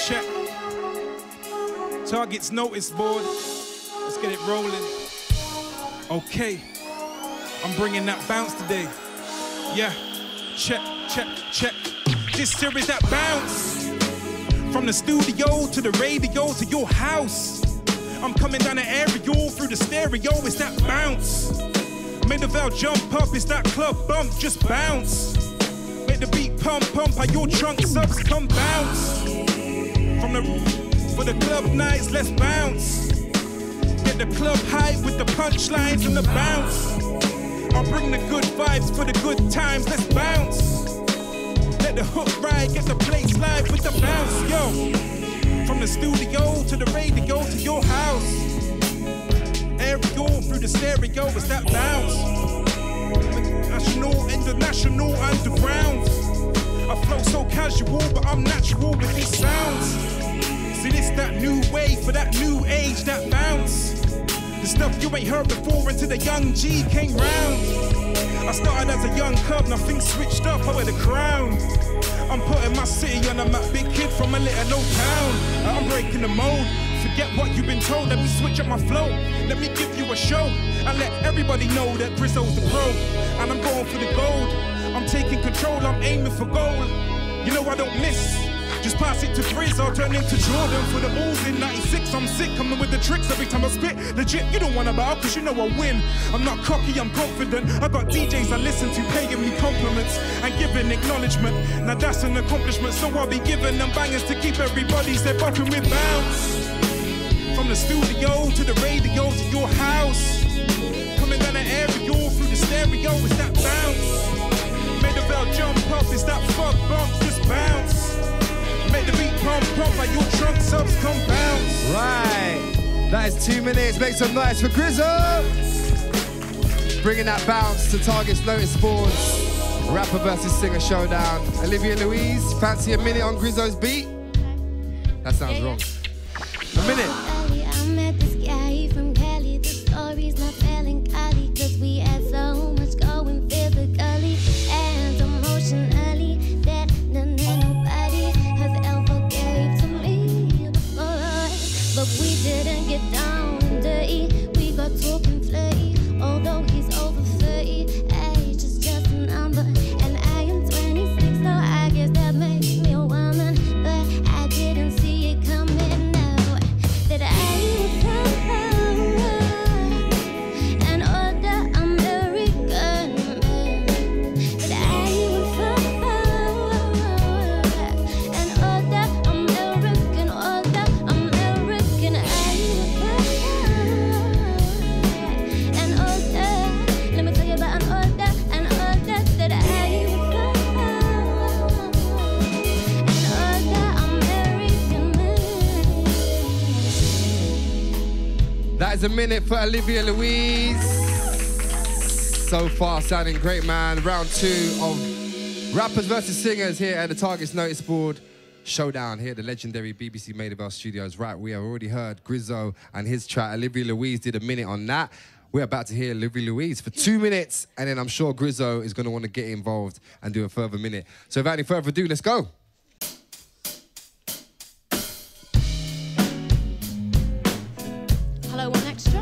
Check. Target's notice board. Let's get it rolling. Okay. I'm bringing that bounce today. Yeah. Check, check, check. This here is that bounce. From the studio to the radio to your house. I'm coming down the aerial through the stereo. It's that bounce. Make the Vale jump up. It's that club bump. Just bounce. Make the beat pump, pump. How your trunk subs come bounce. For the club nights, let's bounce. Get the club hype with the punchlines and the bounce. I'll bring the good vibes for the good times, let's bounce. Let the hook ride, get the place live with the bounce, yo. From the studio to the radio to your house. Aerial through the stereo, it's that bounce. National, international, underground. I flow so casual, but I'm natural with these sounds. See, this that new wave for that new age, that bounce. The stuff you ain't heard before until the young G came round. I started as a young cub, now things switched up, I wear the crown. I'm putting my city on a map, big kid from a little old town. I'm breaking the mold, forget what you've been told. Let me switch up my flow, let me give you a show. And let everybody know that Grizzo's the pro. And I'm going for the gold, I'm taking control, I'm aiming for gold. You know I don't miss. Just pass it to Griz, I'll turn into Jordan for the Bulls in 96. I'm sick, coming with the tricks every time I spit. Legit, you don't wanna bow, cause you know I win. I'm not cocky, I'm confident. I got DJs I listen to paying me compliments and giving acknowledgement. Now that's an accomplishment, so I'll be giving them bangers to keep everybody step bopping with bounce. From the studio to the radio to your house. Coming down the aerial through the stereo, it's that bounce. Made the Vale jump up, it's that fuck bump, just bounce. Make the beat pump, pump, like your trunk subs come bounce. Right, that is 2 minutes. Make some noise for Grizzo. Bringing that bounce to Target's notice boards. Rapper versus singer showdown. Olivia Louise, fancy a minute on Grizzo's beat? That sounds wrong. A minute. I met this guy from Cali. The story's not melancholy, cause we had so much going physically and emotionally that nobody has ever gave to me before. But we didn't get down and dirty, we got talking flirty. Although he's over 30, age is just a number, and I am 26, so I guess that makes me a woman. But I didn't see it coming now, that I would come an older American man, that I would come an older American, I would come an older, let me tell you about an older that I would come an older American man. That is a minute for Olivia Louise. So far, sounding great, man. Round 2 of rappers versus singers here at the Target's notice board. Showdown here at the legendary BBC Maida Studios. Right, we have already heard Grizzo and his track. Olivia Louise did a minute on that. We're about to hear Olivia Louise for 2 minutes, and then I'm sure Grizzo is going to want to get involved and do a further minute. So without any further ado, let's go. Hello, one extra.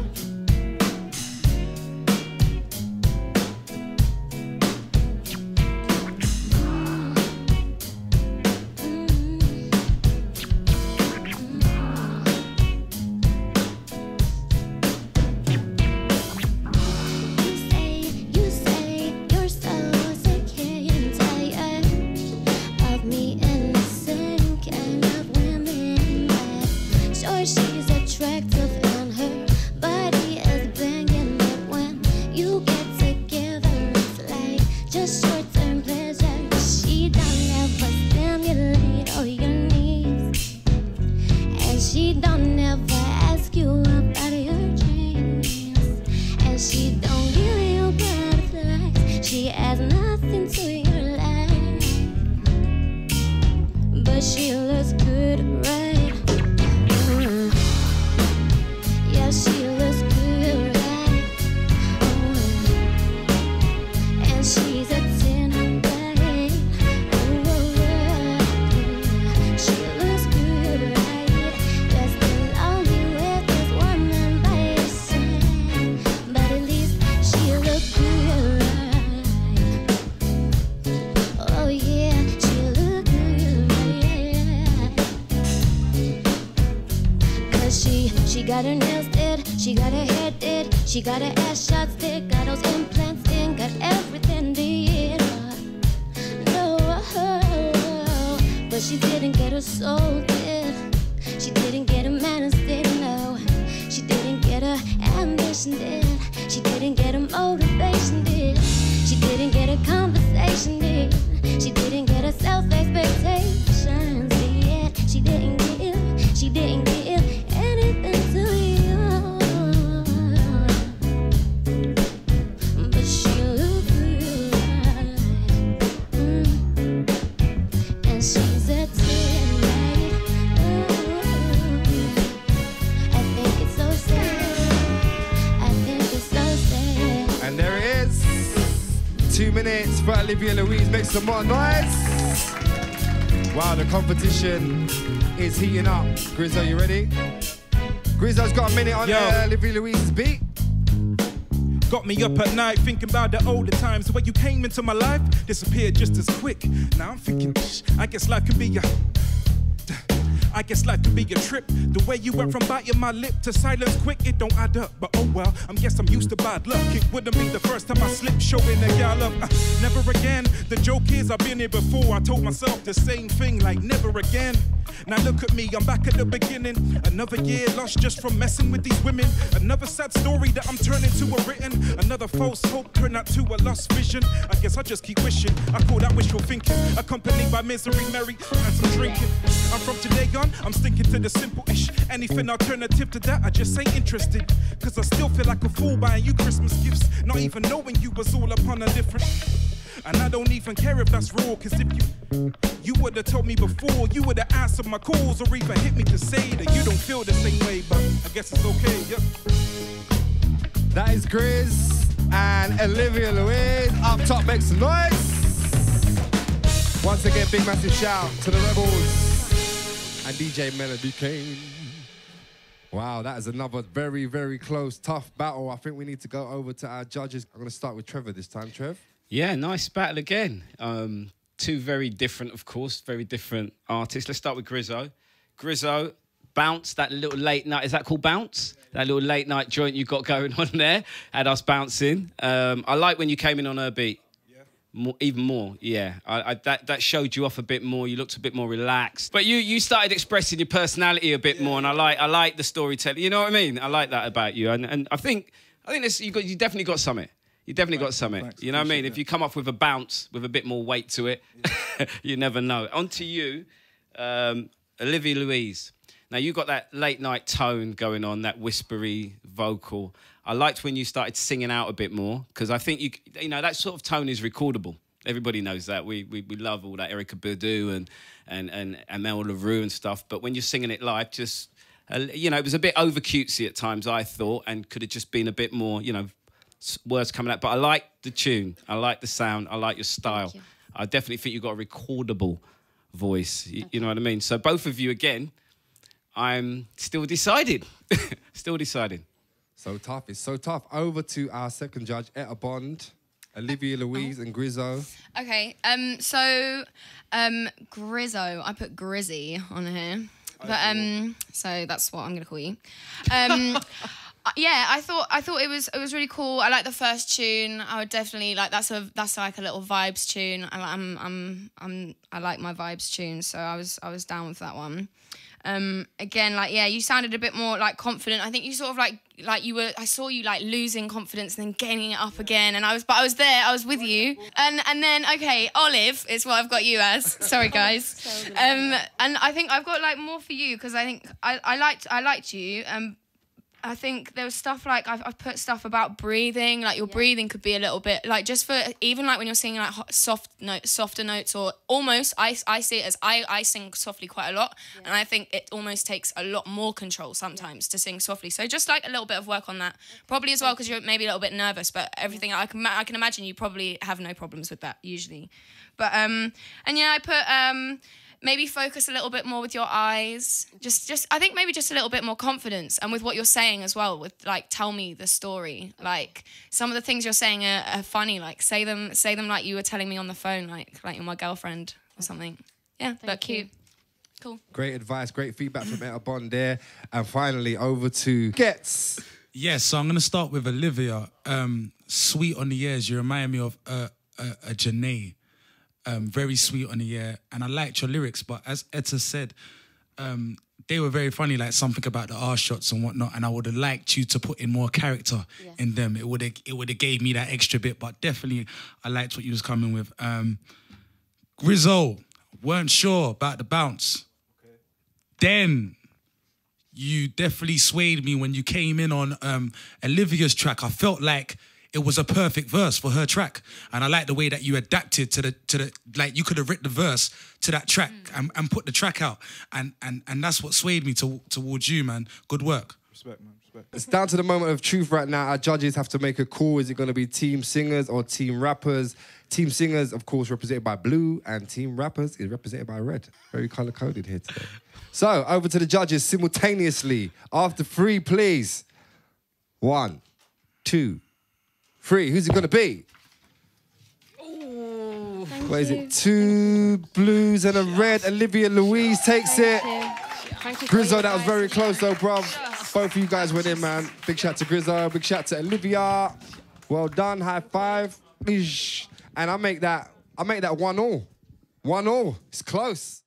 You say you're so sick and tired of me and the same kind of women. Sure, she's attractive and her body is banging, but when you get together, it's like just short-term pleasure. She don't ever stimulate all your needs, and she don't ever ask you about your dreams, and she don't give you butterflies. She adds nothing to your life, but she looks good, right? Yeah, she looks good, right? And she's a 10, right? She looks good, got her nails did, she got her hair did, she got her ass shots did, got those implants in, got everything did. No, but she didn't get her soul did. She didn't get her manners did, no. She didn't get her ambition did. She didn't get her motivation did. She didn't get her conversation did. She didn't get her self-expectations did. She didn't give anything to you. But she looked good. And she's a 10, right? I think it's so sad. I think it's so sad. And there it is. 2 minutes for Olivia Louise. Make some more noise. Wow, the competition is heating up. Grizzo, you ready? Grizzo's got a minute on Olivia Louise's beat. Got me up at night thinking about the older times, the way you came into my life, disappeared just as quick. Now I'm thinking, I guess life can be a trip. The way you went from biting my lip to silence quick, it don't add up. But oh well, guess I'm used to bad luck. It wouldn't be the first time I slipped, showing a gal up. Never again. The joke is I've been here before. I told myself the same thing, like never again. Now look at me, I'm back at the beginning. Another year lost just from messing with these women. Another sad story that I'm turning to a written. Another false hope turned out to a lost vision. I guess I just keep wishing. I call that wishful thinking. Accompanied by misery, merry, and some drinking. I'm from today on, I'm sticking to the simple-ish. Anything alternative to that, I just ain't interested. Cause I still feel like a fool buying you Christmas gifts. Not even knowing you was all upon a different. And I don't even care if that's raw, cause if you would've told me before, you would've answered my calls or even hit me to say that you don't feel the same way, but I guess it's okay, yep. That is Griz and Olivia Louise. Up top, make some noise. Once again, big massive shout to the Rebels and DJ Melody Kane. Wow, that is another very, very close, tough battle. I think we need to go over to our judges. I'm gonna start with Trevor this time, Trev. Yeah, nice battle again. Two very different, of course, very different artists. Let's start with Griz-O. Griz-O, Bounce, that little late night, is that called Bounce? That little late night joint you got going on there, had us bouncing. I like when you came in on her beat. Even more, yeah. That showed you off a bit more. You looked a bit more relaxed. But you started expressing your personality a bit more, and I like the storytelling. You know what I mean? I like that about you. And I think this, you definitely got something. You definitely got something. Thanks, you know what I mean? If you come up with a bounce with a bit more weight to it, you never know. On to you, Olivia Louise. Now, you got that late night tone going on, that whispery vocal. I liked when you started singing out a bit more, because I think, you know, that sort of tone is recordable. Everybody knows that. We love all that Erykah Badu and Amel LaRue and stuff. But when you're singing it live, just, you know, it was a bit over cutesy at times, I thought, and could have just been a bit more, you know, words coming out. But I like the tune. I like the sound. I like your style. You. I definitely think you've got a recordable voice. You know what I mean? So both of you, again, I'm still decided. Still deciding. So tough. It's so tough. Over to our second judge, Etta Bond, Olivia Louise and Griz-O. Okay, Griz-O, I put Grizzy on here. But so that's what I'm gonna call you. Yeah, I thought it was really cool. I like the first tune. I would definitely like that's like a little vibes tune. I like my vibes tune, so I was down with that one. Again, like, yeah, you sounded a bit more like confident. I think you sort of like you were, I saw you like losing confidence and then gaining it up again. And I was there, I was with you. And then, okay, Olive is what I've got you as. Sorry, guys. And I think I've got like more for you because I think I liked you. I think there was stuff like I've put stuff about breathing, like your breathing could be a little bit like just for even like when you're singing like softer notes or almost I see it as I sing softly quite a lot and I think it almost takes a lot more control sometimes to sing softly. So just like a little bit of work on that, probably as well because you're maybe a little bit nervous, but everything I can imagine you probably have no problems with that usually. But and yeah, I put maybe focus a little bit more with your eyes. Just I think maybe just a little bit more confidence and with what you're saying as well, with like tell me the story. Like some of the things you're saying are funny, like say them like you were telling me on the phone, like you're my girlfriend or something. Yeah, but cute. Cool. Great advice, great feedback from Etta Bond there. And finally, over to Ghetts. Yes, so I'm going to start with Olivia. Sweet on the ears. You remind me of a Janae. Very sweet on the ear. And I liked your lyrics, but as Etta said, they were very funny, like something about the R shots and whatnot. And I would have liked you to put in more character in them. It would have gave me that extra bit, but definitely I liked what you was coming with. Griz-O, weren't sure about the bounce. Okay. Then you definitely swayed me when you came in on Olivia's track. I felt like it was a perfect verse for her track. And I like the way that you adapted to the like you could have written the verse to that track and put the track out. And that's what swayed me towards you, man. Good work. Respect, man. Respect. It's down to the moment of truth right now. Our judges have to make a call. Is it going to be team singers or team rappers? Team singers, of course, represented by blue, and team rappers is represented by red. Very colour-coded here today. So, over to the judges simultaneously. After 3, please. 1, 2, 3. Who's it going to be? Ooh. What is it? 2 blues and a red. Olivia Louise takes it. Thank you. Grizzo, that was very close though, bruv. Both of you guys went in, man. Big shout to Grizzo. Big shout to Olivia. Well done. High five. And I make that 1-1. 1-1. It's close.